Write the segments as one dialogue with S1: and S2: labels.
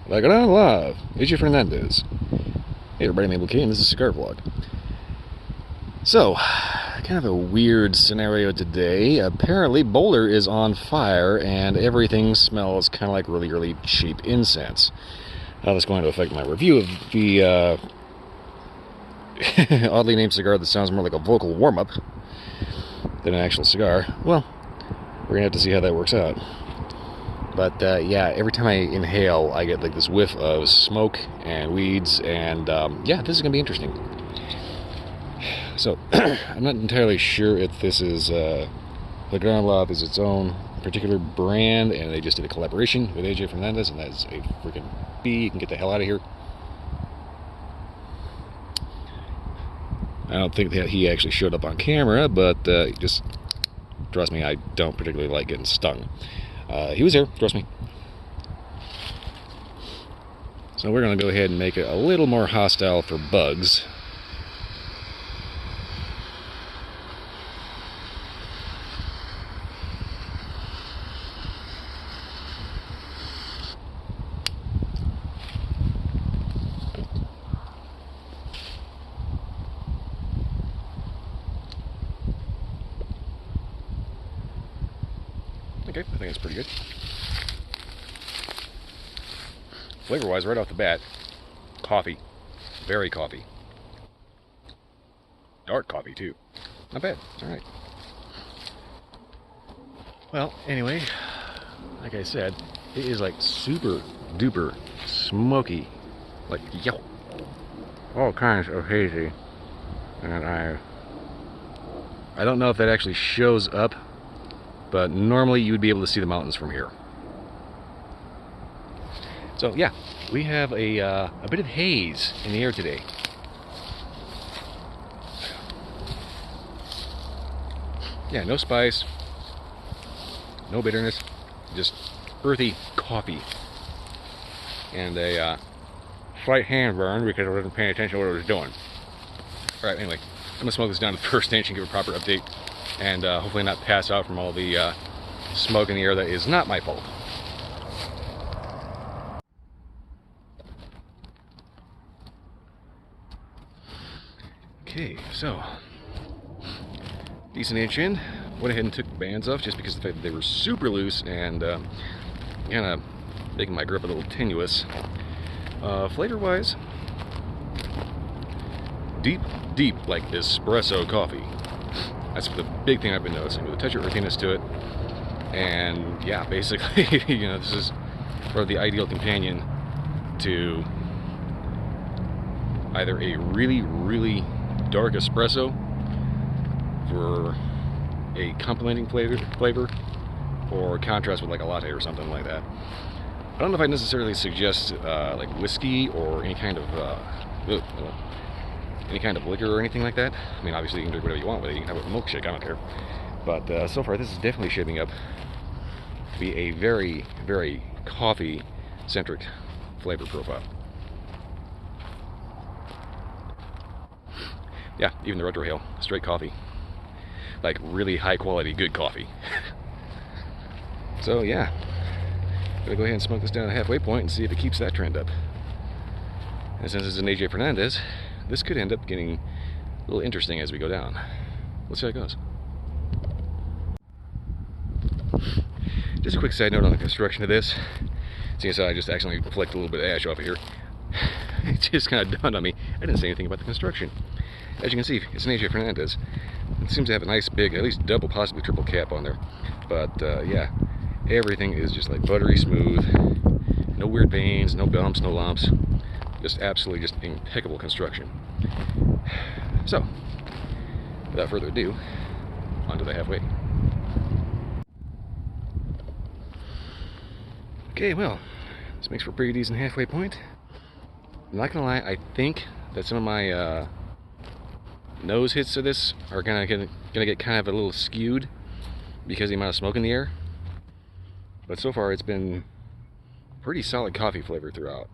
S1: La Gran, Llave. Llave Fernandez. Hey everybody, I'm Able K, and this is Cigar Vlog. So, kind of a weird scenario today. Apparently, Boulder is on fire, and everything smells kind of like really, really cheap incense. Now, that's going to affect my review of the oddly named cigar that sounds more like a vocal warm-up than an actual cigar. Well, we're gonna have to see how that works out. But yeah, every time I inhale, I get like this whiff of smoke and weeds, and yeah, this is gonna be interesting. So, I'm not entirely sure if this is the Gran Llave is its own particular brand, and they just did a collaboration with AJ Fernandez, and that's a freaking B. You can get the hell out of here. I don't think that he actually showed up on camera, but just trust me, I don't particularly like getting stung. He was there, trust me. So we're going to go ahead and make it a little more hostile for bugs. Okay, I think it's pretty good. Flavor-wise, right off the bat, coffee. Very coffee. Dark coffee, too. Not bad. Alright. Well, anyway, like I said, it is like super duper smoky. Like, yo. All kinds of hazy. And I don't know if that actually shows up, but normally you would be able to see the mountains from here. So yeah, we have a bit of haze in the air today. Yeah, no spice, no bitterness, just earthy coffee, and a slight hand burn because I wasn't paying attention to what I was doing. All right, anyway, I'm gonna smoke this down to the first inch and give a proper update, and hopefully not pass out from all the smoke in the air that is not my fault. Okay, so decent inch in. Went ahead and took the bands off just because of the fact that they were super loose and kind of making my grip a little tenuous. Flavor-wise, deep like espresso coffee. That's the big thing I've been noticing, with a touch of earthiness to it. And yeah, basically, you know, this is sort of the ideal companion to either a really, really dark espresso for a complementing flavor, or contrast with like a latte or something like that. I don't know if I necessarily suggest like whiskey or any kind of liquor or anything like that. I mean, obviously you can drink whatever you want with it. You can have a milkshake, I don't care. But so far, this is definitely shaping up to be a very, very coffee-centric flavor profile. Yeah, even the retrohale, straight coffee. Like really high quality, good coffee. So yeah, gonna go ahead and smoke this down to the halfway point and see if it keeps that trend up. And since it's an AJ Fernandez, this could end up getting a little interesting as we go down. Let's see how it goes. Just a quick side note on the construction of this. Seeing as how I just accidentally flicked a little bit of ash off of here, it just kind of dawned on me, I didn't say anything about the construction. As you can see, it's an AJ Fernandez. It seems to have a nice big, at least double, possibly triple cap on there. But yeah, everything is just like buttery smooth. No weird veins, no bumps, no lumps. Just absolutely just impeccable construction. So, without further ado, on to the halfway. Okay, well, this makes for a pretty decent halfway point. I'm not gonna lie, I think that some of my nose hits of this are gonna get kind of a little skewed because of the amount of smoke in the air. But so far, it's been pretty solid coffee flavor throughout.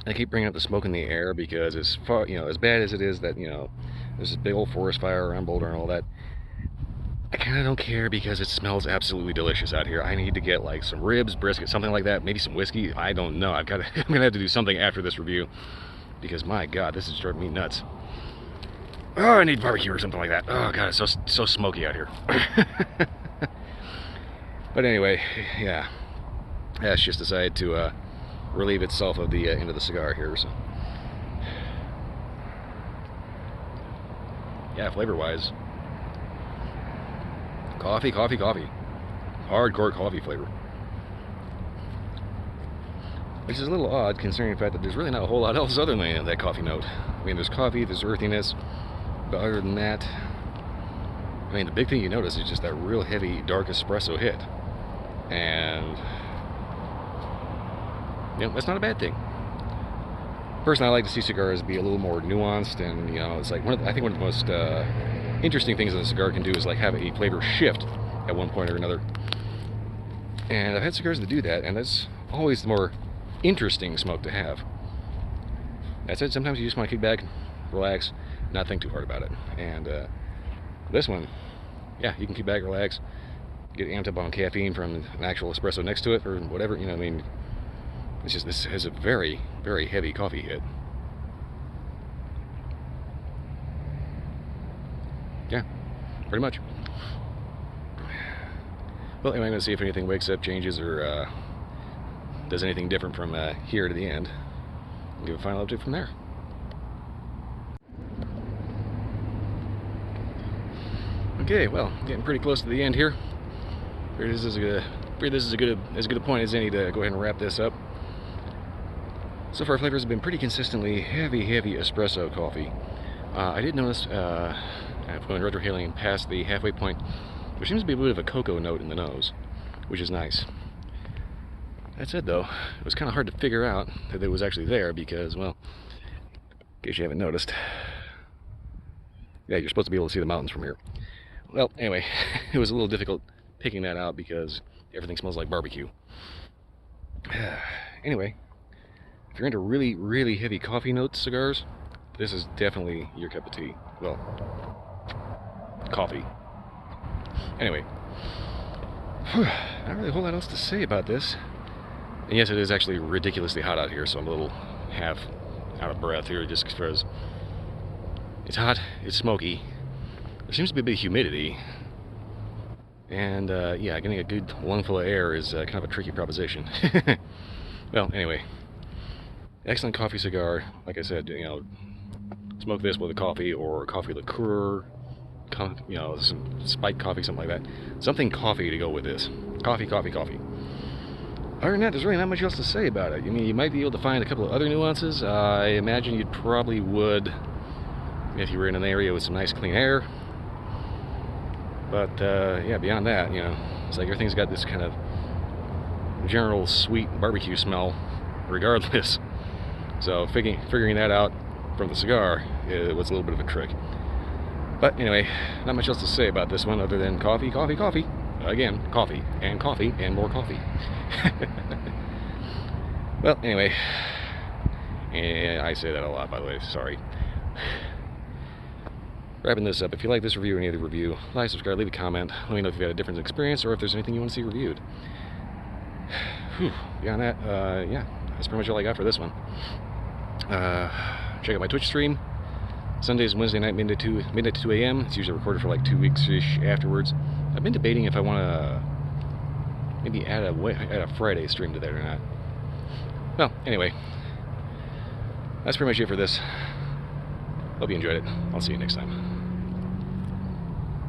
S1: I keep bringing up the smoke in the air because as far, you know, as bad as it is that, you know, there's this big old forest fire around Boulder and all that, I kind of don't care because it smells absolutely delicious out here. I need to get like some ribs, brisket, something like that. Maybe some whiskey. I don't know. I'm gonna have to do something after this review because my God, this is driving me nuts. Oh, I need barbecue or something like that. Oh God, it's so smoky out here. But anyway, yeah, Ash just decided to relieve itself of the end of the cigar here. So yeah, flavor-wise, coffee. Hardcore coffee flavor. Which is a little odd considering the fact that there's really not a whole lot else other than that coffee note. I mean, there's coffee, there's earthiness, but other than that, I mean, the big thing you notice is just that real heavy, dark espresso hit. And, you know, that's not a bad thing. Personally, I like to see cigars be a little more nuanced, and, you know, it's like, I think one of the most interesting things that a cigar can do is, like, have a flavor shift at one point or another. And I've had cigars that do that, and that's always the more interesting smoke to have. That said, sometimes you just want to kick back, relax, not think too hard about it. And this one, yeah, you can kick back, relax, get amped up on caffeine from an actual espresso next to it or whatever, you know. I mean, it's just, this has a very, very heavy coffee hit. Yeah, pretty much. Well, anyway, I'm going to see if anything wakes up, changes, or does anything different from here to the end. I'll give a final update from there. Okay, well, getting pretty close to the end here. This is as good a point as any to go ahead and wrap this up. So far, flavors have been pretty consistently heavy espresso coffee. I did notice, when retrohaling past the halfway point, there seems to be a bit of a cocoa note in the nose, which is nice. That said, though, it was kind of hard to figure out that it was actually there because, well, in case you haven't noticed, yeah, you're supposed to be able to see the mountains from here. Well, anyway, it was a little difficult picking that out because everything smells like barbecue. Anyway, if you're into really heavy coffee note cigars, this is definitely your cup of tea. Well, coffee. Anyway, not really a whole lot else to say about this. And yes, it is actually ridiculously hot out here, so I'm a little half out of breath here just because it's hot, it's smoky. There seems to be a bit of humidity. And, yeah, getting a good lungful of air is kind of a tricky proposition. Well, anyway, excellent coffee cigar. Like I said, you know, smoke this with a coffee or coffee liqueur, you know, some spiked coffee, something like that. Something coffee to go with this. Coffee. Other than that, there's really not much else to say about it. I mean, you might be able to find a couple of other nuances. I imagine you probably would if you were in an area with some nice clean air. But, yeah, beyond that, you know, it's like everything's got this kind of general sweet barbecue smell regardless. So figuring that out from the cigar was a little bit of a trick. But anyway, not much else to say about this one other than coffee. Again, coffee and more coffee. Well, anyway, and I say that a lot, by the way, sorry. Wrapping this up, if you like this review or any other review, like, subscribe, leave a comment. Let me know if you've had a different experience or if there's anything you want to see reviewed. Whew. Beyond that, yeah, that's pretty much all I got for this one. Check out my Twitch stream. Sundays and Wednesday night, midnight to 2 a.m. It's usually recorded for like 2 weeks-ish afterwards. I've been debating if I want to maybe add a Friday stream to that or not. Well, anyway, that's pretty much it for this. Hope you enjoyed it. I'll see you next time.